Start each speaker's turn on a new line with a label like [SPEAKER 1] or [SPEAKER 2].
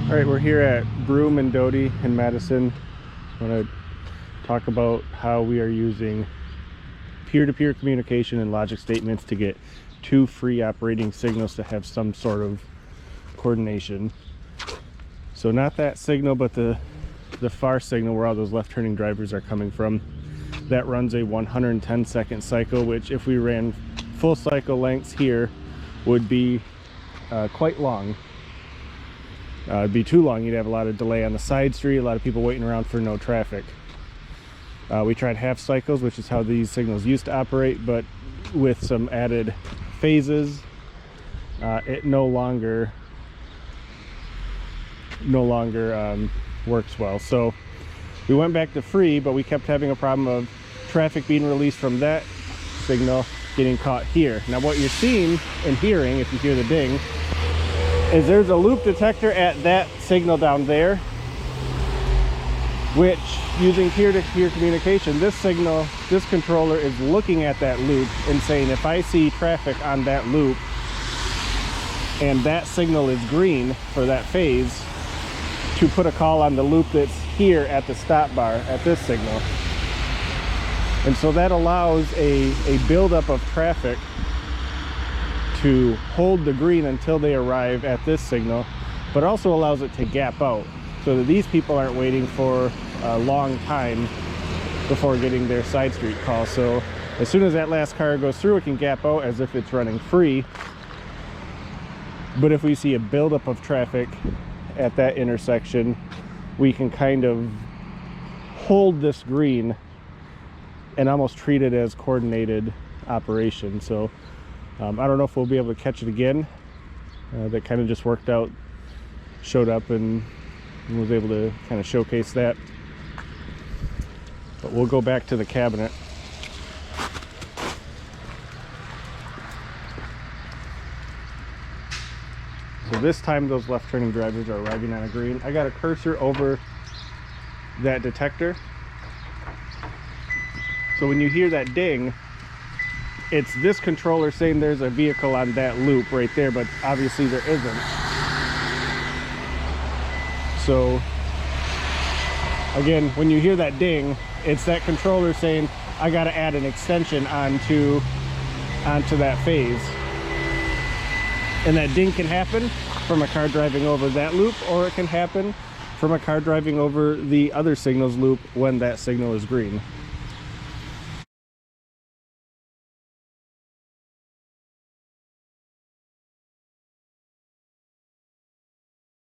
[SPEAKER 1] All right, we're here at Broome and Doty in Madison. I want to talk about how we are using peer-to-peer communication and logic statements to get two free operating signals to have some sort of coordination. So not that signal, but the far signal where all those left-turning drivers are coming from. That runs a 110-second cycle, which if we ran full cycle lengths here would be quite long. It'd be too long. You'd have a lot of delay on the side street, a lot of people waiting around for no traffic. We tried half cycles, which is how these signals used to operate, but with some added phases, it no longer works well. So we went back to free, but we kept having a problem of traffic being released from that signal getting caught here. Now what you're seeing and hearing, if you hear the ding, is there's a loop detector at that signal down there, which, using peer-to-peer communication, this controller is looking at that loop and saying, if I see traffic on that loop and that signal is green for that phase, to put a call on the loop that's here at the stop bar at this signal. And so that allows a buildup of traffic to hold the green until they arrive at this signal, but also allows it to gap out so that these people aren't waiting for a long time before getting their side street call. So as soon as that last car goes through, it can gap out as if it's running free. But if we see a buildup of traffic at that intersection, we can kind of hold this green and almost treat it as coordinated operation. So I don't know if we'll be able to catch it again. That kind of just worked out, showed up and was able to kind of showcase that. But we'll go back to the cabinet. So this time those left turning drivers are arriving on a green. I got a cursor over that detector. So when you hear that ding, it's this controller saying there's a vehicle on that loop right there, but obviously there isn't. So again, when you hear that ding, it's that controller saying, I got to add an extension onto that phase. And that ding can happen from a car driving over that loop, or it can happen from a car driving over the other signal's loop when that signal is green.